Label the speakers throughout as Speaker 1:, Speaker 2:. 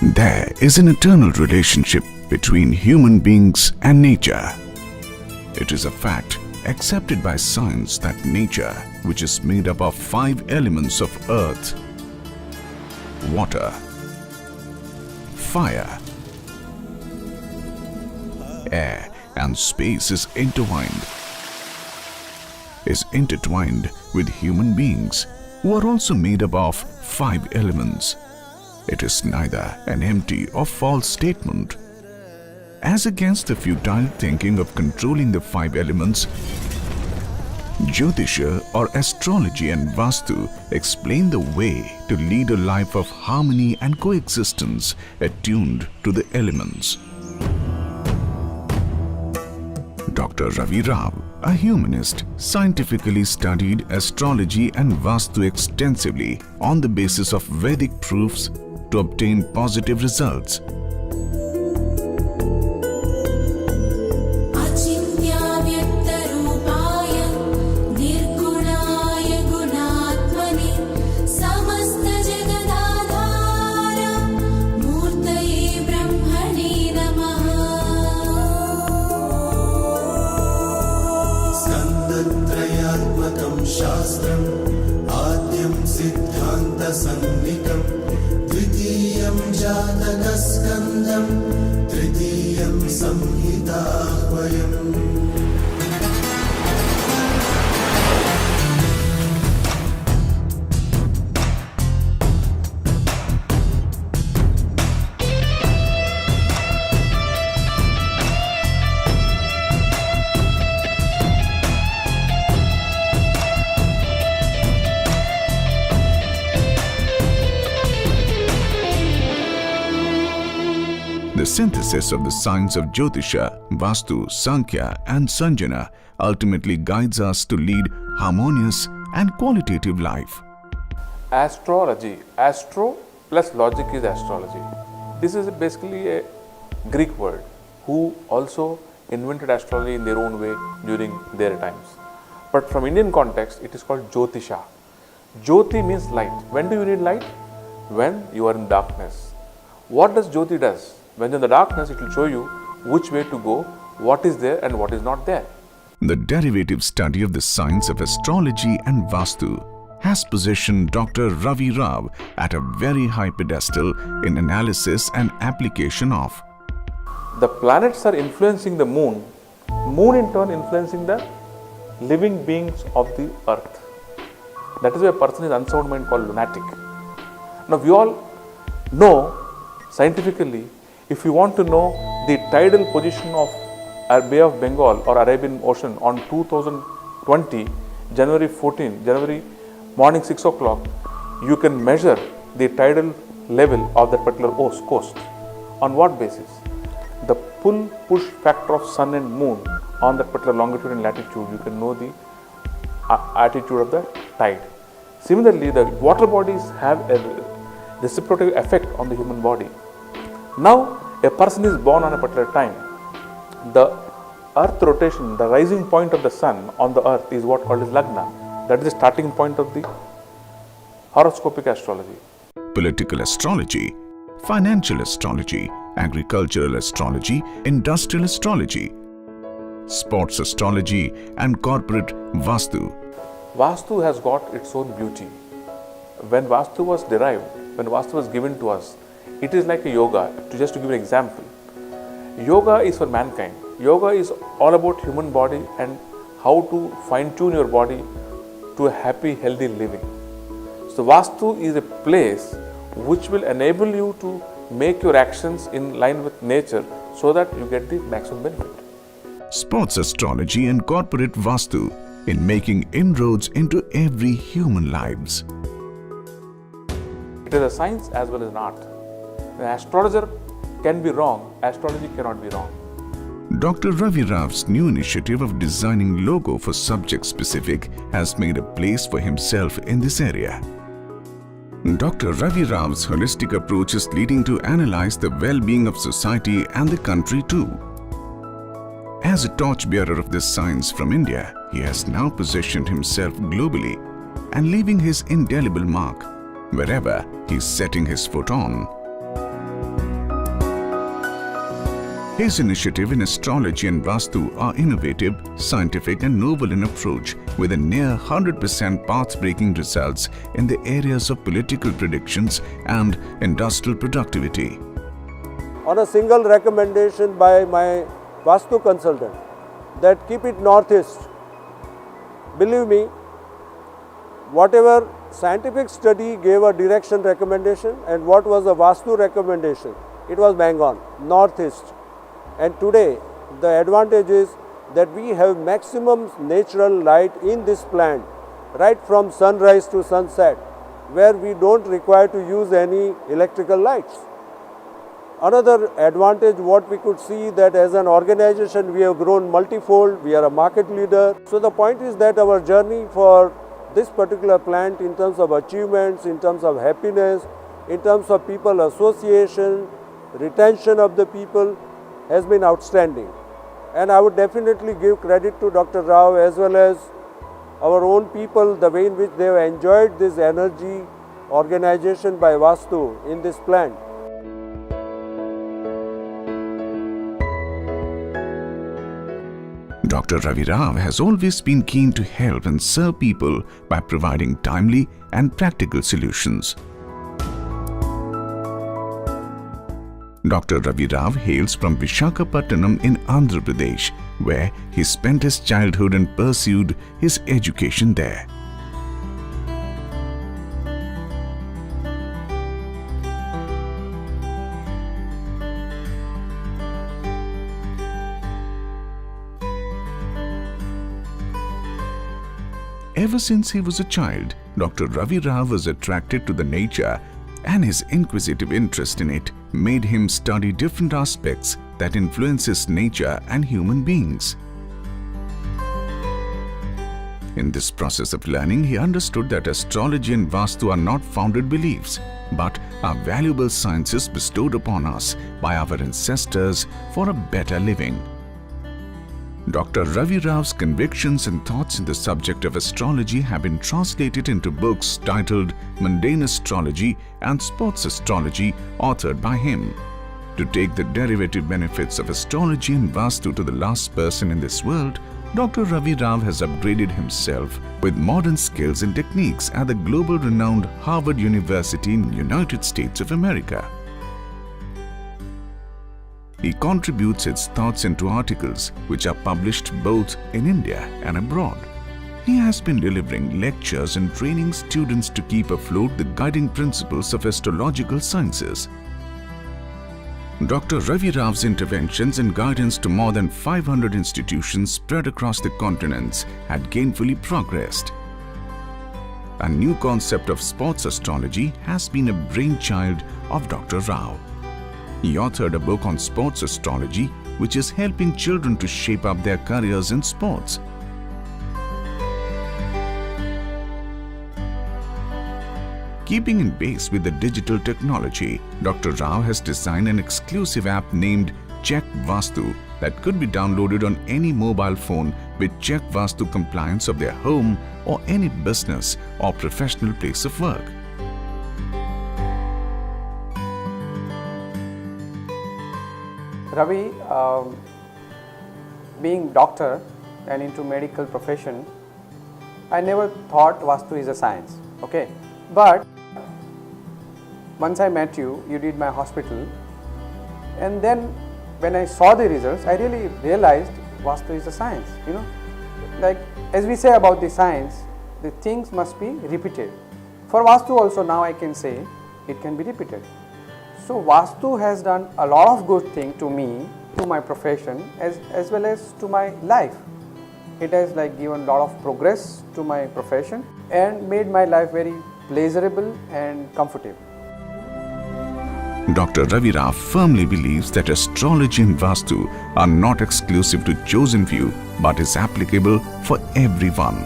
Speaker 1: There is an eternal relationship between human beings and nature. It is a fact accepted by science that nature, which is made up of 5 elements of earth, water, fire, air and space is intertwined with human beings who are also made up of 5 elements. It is neither an empty or false statement. As against the futile thinking of controlling the 5 elements, Jyotisha or astrology and Vastu explain the way to lead a life of harmony and coexistence attuned to the elements. Dr. Ravi Rao, a humanist, scientifically studied astrology and Vastu extensively on the basis of Vedic proofs to obtain positive results.
Speaker 2: शास्त्रम् आद्यं सिद्धान्तसन्निकं द्वितीयं जातकस्कन्धं तृतीयं संहिताह्वयम्.
Speaker 1: The synthesis of the science of Jyotisha, Vastu, Sankhya and Sanjana ultimately guides us to lead harmonious and qualitative life.
Speaker 3: Astrology, astro plus logic is astrology. This is basically a Greek word who also invented astrology in their own way during their times. But from Indian context, it is called Jyotisha. Jyoti means light. When do you need light? When you are in darkness. What does Jyoti does? When you're in the darkness, it will show you which way to go, what is there and what is not there.
Speaker 1: The derivative study of the science of astrology and Vastu has positioned Dr. Ravi Rao at a very high pedestal in analysis and application of.
Speaker 3: The planets are influencing the moon, moon in turn influencing the living beings of the earth. That is why a person is unsound mind called lunatic. Now we all know scientifically, if you want to know the tidal position of Bay of Bengal or Arabian Ocean on 2020, January morning 6 o'clock, you can measure the tidal level of that particular coast. On what basis? The pull-push factor of sun and moon on that particular longitude and latitude, you can know the attitude of the tide. Similarly, the water bodies have a reciprocal effect on the human body. Now, a person is born on a particular time. The earth rotation, the rising point of the sun on the earth is what called as Lagna. That is the starting point of the horoscopic astrology.
Speaker 1: Political astrology, financial astrology, agricultural astrology, industrial astrology, sports astrology and corporate Vastu.
Speaker 3: Vastu has got its own beauty. When Vastu was derived, when Vastu was given to us, it is like a yoga. Just to give an example, yoga is for mankind. Yoga is all about human body and how to fine-tune your body to a happy, healthy living. So Vastu is a place which will enable you to make your actions in line with nature so that you get the maximum benefit.
Speaker 1: Sports astrology and corporate Vastu in making inroads into every human lives.
Speaker 3: It is a science as well as an art. An astrologer can be wrong, astrology cannot be wrong.
Speaker 1: Dr. Ravi Rao's new initiative of designing logo for subject specific has made a place for himself in this area. Dr. Ravi Rao's holistic approach is leading to analyze the well-being of society and the country too. As a torchbearer of this science from India, he has now positioned himself globally and leaving his indelible mark wherever he is setting his foot on. His initiative in astrology and Vastu are innovative, scientific and novel in approach, with a near 100% path-breaking results in the areas of political predictions and industrial productivity.
Speaker 4: On a single recommendation by my Vastu consultant that keep it northeast, believe me, whatever scientific study gave a direction recommendation and what was a Vastu recommendation, it was bang on, northeast. And today the advantage is that we have maximum natural light in this plant right from sunrise to sunset, where we don't require to use any electrical lights. Another advantage what we could see that as an organization we have grown multifold, we are a market leader. So the point is that our journey for this particular plant in terms of achievements, in terms of happiness, in terms of people association, retention of the people has been outstanding. And I would definitely give credit to Dr. Rao as well as our own people, the way in which they have enjoyed this energy organization by Vastu in this plant.
Speaker 1: Dr. Ravi Rao has always been keen to help and serve people by providing timely and practical solutions. Dr. Ravi Rao hails from Visakhapatnam in Andhra Pradesh, where he spent his childhood and pursued his education there. Ever since he was a child, Dr. Ravi Rao was attracted to the nature, and his inquisitive interest in it made him study different aspects that influences nature and human beings. In this process of learning, he understood that astrology and Vastu are not founded beliefs, but are valuable sciences bestowed upon us by our ancestors for a better living. Dr. Ravi Rao's convictions and thoughts in the subject of astrology have been translated into books titled Mundane Astrology and Sports Astrology, authored by him. To take the derivative benefits of astrology and Vastu to the last person in this world, Dr. Ravi Rao has upgraded himself with modern skills and techniques at the global renowned Harvard University in the United States of America. He contributes his thoughts into articles which are published both in India and abroad. He has been delivering lectures and training students to keep afloat the guiding principles of astrological sciences. Dr. Ravi Rao's interventions and guidance to more than 500 institutions spread across the continents had gainfully progressed. A new concept of sports astrology has been a brainchild of Dr. Rao. He authored a book on sports astrology, which is helping children to shape up their careers in sports. Keeping in pace with the digital technology, Dr. Rao has designed an exclusive app named Check Vastu that could be downloaded on any mobile phone with Check Vastu compliance of their home or any business or professional place of work.
Speaker 5: Ravi, being doctor and into medical profession, I never thought Vastu is a science, okay? But once I met you, you did my hospital, and then when I saw the results, I really realized Vastu is a science, you know. Like as we say about the science, the things must be repeated. For Vastu also now I can say it can be repeated. So Vastu has done a lot of good thing to me, to my profession as well as to my life. It has like given a lot of progress to my profession and made my life very pleasurable and comfortable.
Speaker 1: Dr. Ravi Rao firmly believes that astrology and Vastu are not exclusive to chosen few but is applicable for everyone.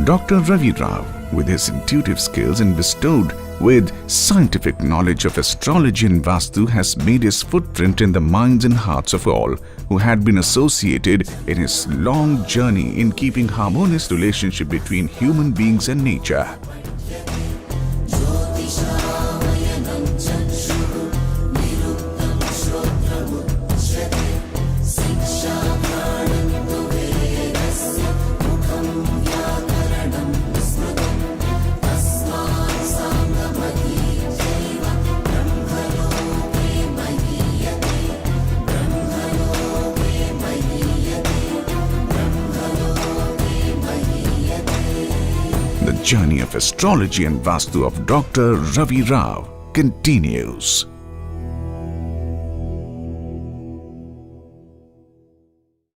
Speaker 1: Dr. Ravi Rao, with his intuitive skills and bestowed with scientific knowledge of astrology and Vastu, has made his footprint in the minds and hearts of all who had been associated in his long journey in keeping harmonious relationship between human beings and nature. journey of astrology and Vastu of Dr. Ravi Rao continues.